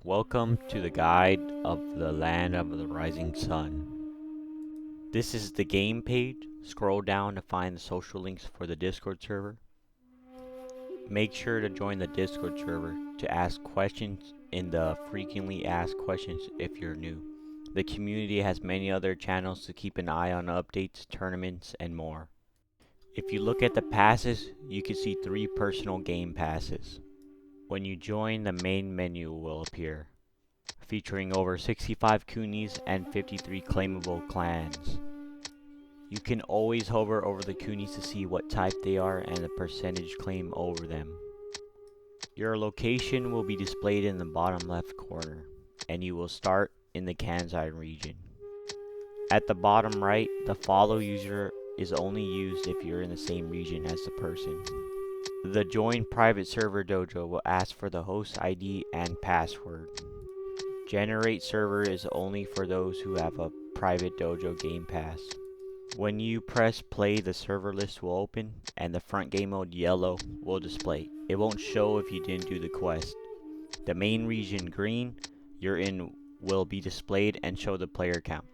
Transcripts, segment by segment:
Welcome to the guide of the land of the rising sun. This is the game page. Scroll down to find the social links for the Discord server. Make sure to join the Discord server to ask questions in the frequently asked questions if you're new. The community has many other channels to keep an eye on updates, tournaments, and more. If you look at the passes, you can see 3 personal game passes. When you join, the main menu will appear, featuring over 65 Kunis and 53 claimable clans. You can always hover over the Kunis to see what type they are and the percentage claim over them. Your location will be displayed in the bottom left corner, and you will start in the Kansai region. At the bottom right, the follow user is only used if you're in the same region as the person. The join private server dojo will ask for the host ID and password. Generate server is only for those who have a private dojo game pass. When you press play, the server list will open and the front game mode yellow will display. It won't show if you didn't do the quest. The main region green you're in will be displayed and show the player count.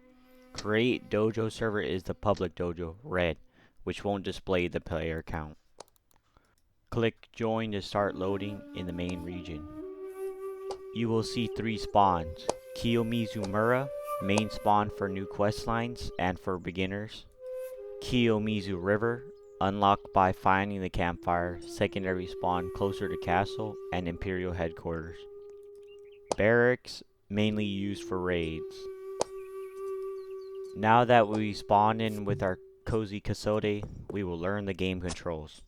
Create dojo server is the public dojo, red, which won't display the player count. Click join to start loading in the main region. You will see 3 spawns: Kiyomizu Mura, main spawn for new questlines and for beginners; Kiyomizu River, unlocked by finding the campfire, secondary spawn closer to castle and Imperial headquarters; barracks, mainly used for raids. Now that we spawned in with our cozy Kosode, we will learn the game controls.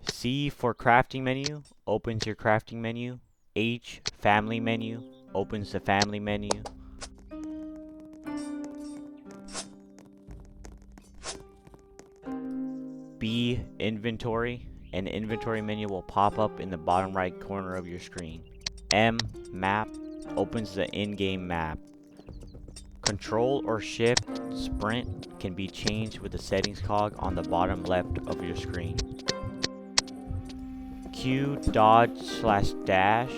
C for crafting menu opens your crafting menu. H, family menu, opens the family menu. B, inventory. An inventory menu will pop up in the bottom right corner of your screen. M, map, opens the in-game map. Control or shift sprint can be changed with the settings cog on the bottom left of your screen. Q, dodge / dash,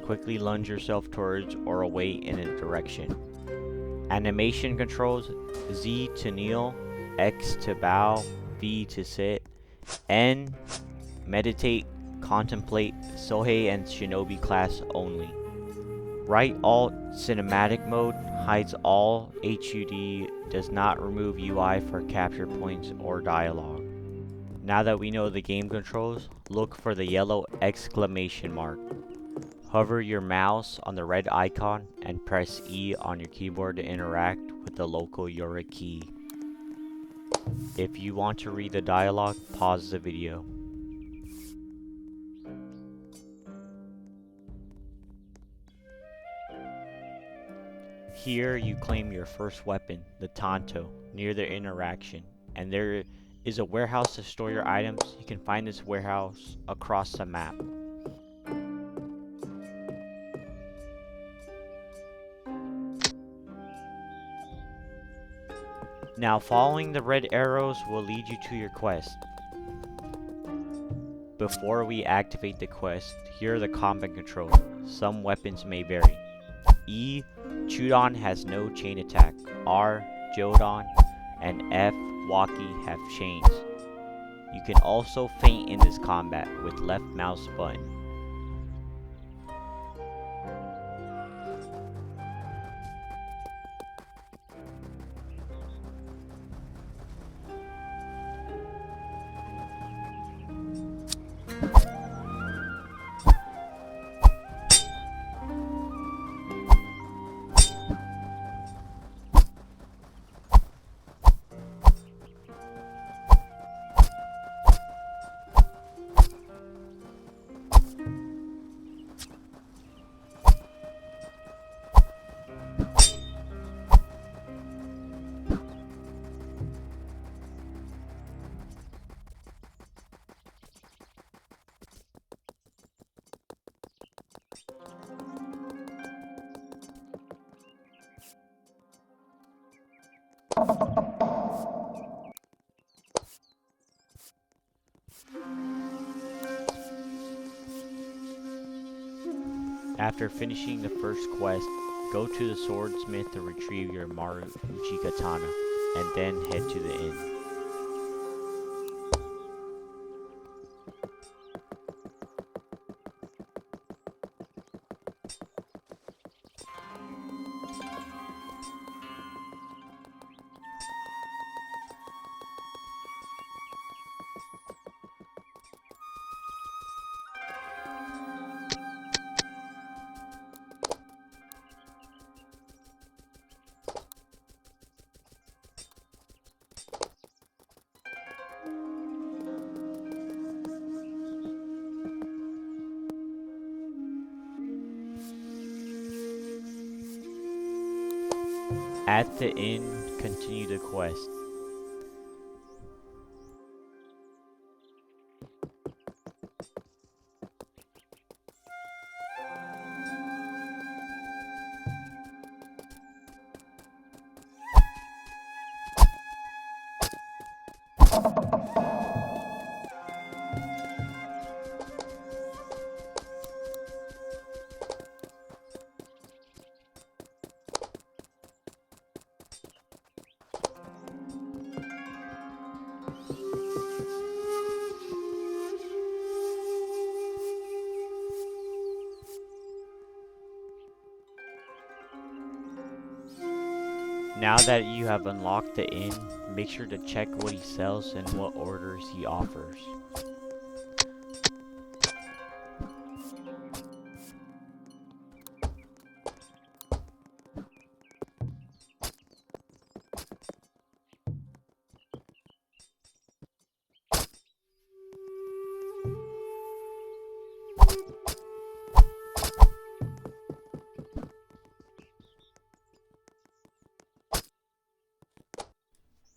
quickly lunge yourself towards or away in a direction. Animation controls: Z to kneel, X to bow, V to sit, N, meditate, contemplate, Sohei and Shinobi class only. Right Alt cinematic mode hides all HUD, does not remove UI for capture points or dialogue. Now that we know the game controls, look for the yellow exclamation mark. Hover your mouse on the red icon and press E on your keyboard to interact with the local Yura key. If you want to read the dialogue, pause the video. Here you claim your first weapon, the Tanto, near the interaction, and there is a warehouse to store your items. You can find this warehouse across the map. Now following the red arrows will lead you to your quest. Before we activate the quest, here are the combat controls. Some weapons may vary. E, Chudon has no chain attack. R, Jodon, and F, Waki have chains. You can also feint in this combat with left mouse button. After finishing the first quest, go to the swordsmith to retrieve your Maru Uchigatana, and then head to the inn. At the inn, continue the quest. Now that you have unlocked the inn, make sure to check what he sells and what orders he offers.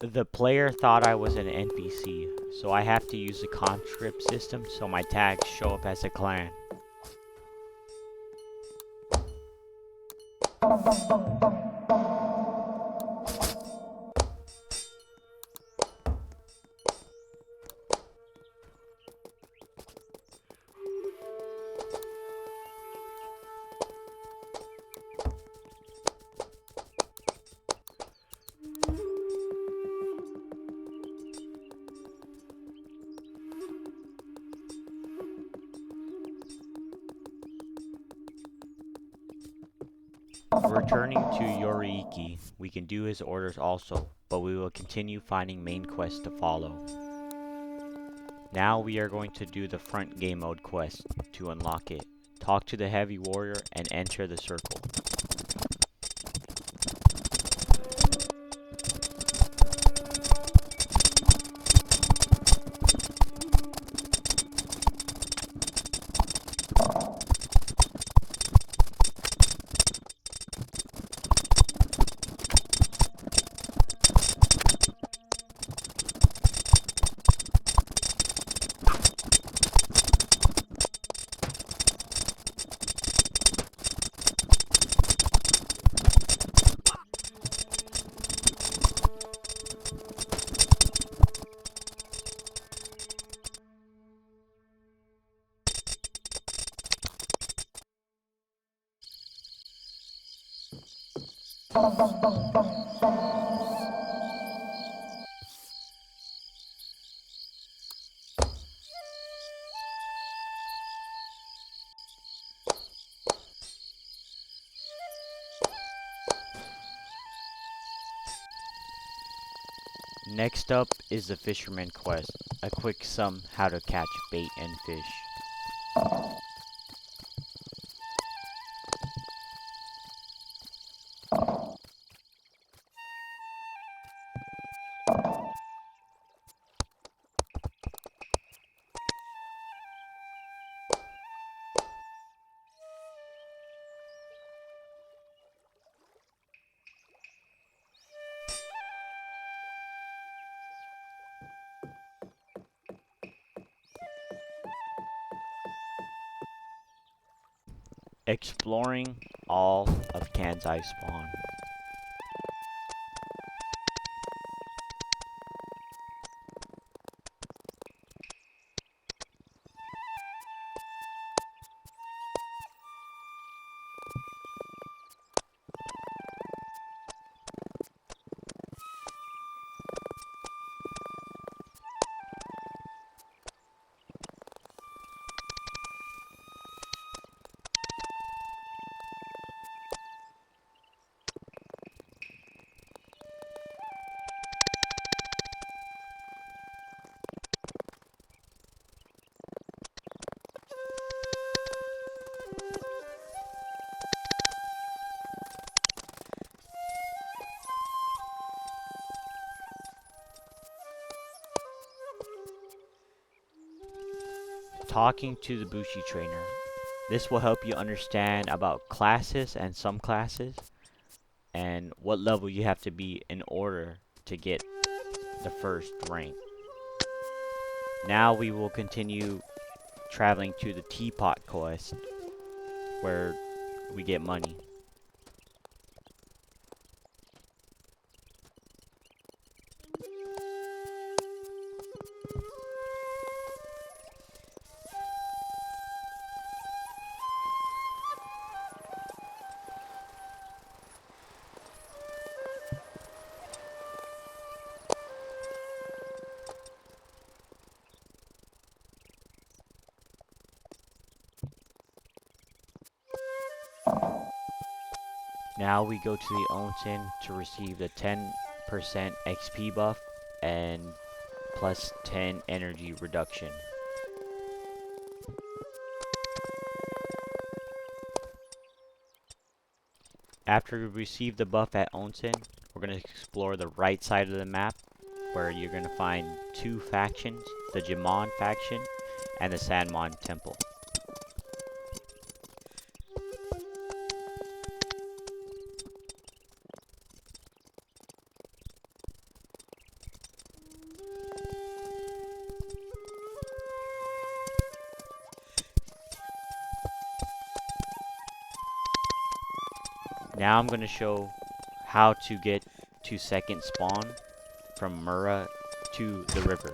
The player thought I was an NPC, so I have to use the Conscript System so my tags show up as a clan. Returning to Yoriiki, we can do his orders also, but we will continue finding main quests to follow. Now we are going to do the Front Gamemode quest to unlock it. Talk to the heavy warrior and enter the circle. Next up is the Fisherman quest, a quick sum how to catch bait and fish. Exploring all of Kansai Spawn. talking to the Bushi trainer. This will help you understand about classes and some classes and what level you have to be in order to get the first rank. Now we will continue traveling to the teapot quest where we get money. Now we go to the onsen to receive the 10% XP buff and plus 10 energy reduction. After we receive the buff at onsen, we're going to explore the right side of the map where you're going to find two factions, the Jimon faction and the Sanmon temple. Now I'm going to show how to get to second spawn from Mura to the river.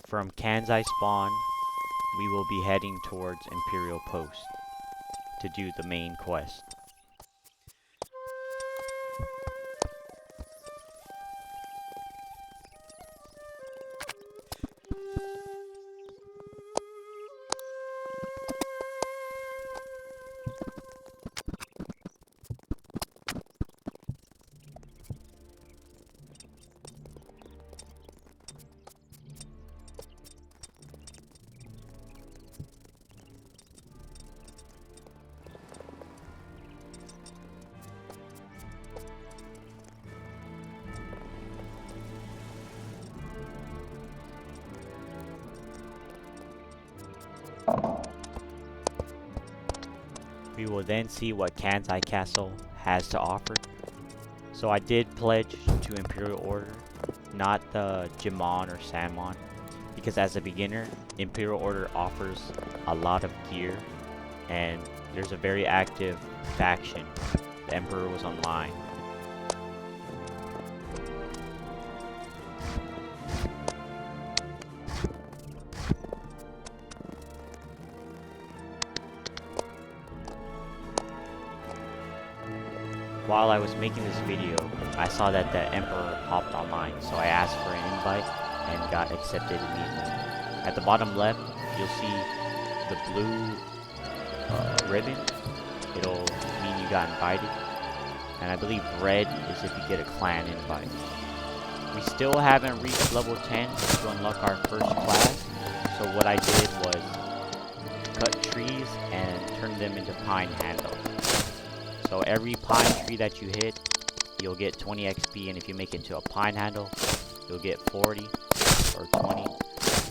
From Kansai Spawn, we will be heading towards Imperial Post to do the main quest. We will then see what Kansai Castle has to offer. So I did pledge to Imperial Order, not the Jimon or Sanmon, because as a beginner, Imperial Order offers a lot of gear, and there's a very active faction. The Emperor was online. While I was making this video, I saw that the Emperor hopped online, so I asked for an invite and got accepted immediately. At the bottom left, you'll see the blue ribbon. It'll mean you got invited. And I believe red is if you get a clan invite. We still haven't reached level 10 to unlock our first class, so what I did was cut trees and turn them into pine handles. So every pine tree that you hit, you'll get 20 XP, and if you make it into a pine handle, you'll get 40 or 20.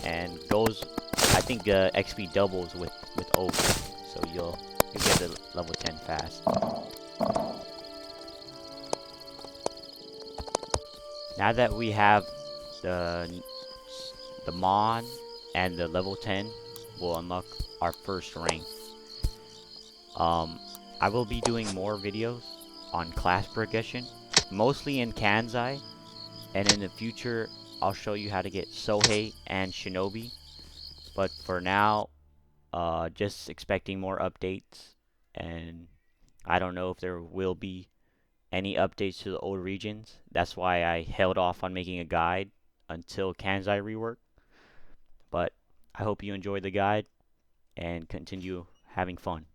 And those, I think XP doubles with oak, so you'll get to level 10 fast. Now that we have the Mon and the level 10, we'll unlock our first rank. I will be doing more videos on class progression, mostly in Kansai, and in the future I'll show you how to get Sohei and Shinobi. But for now, just expecting more updates, and I don't know if there will be any updates to the old regions. That's why I held off on making a guide until Kansai rework. But I hope you enjoy the guide and continue having fun.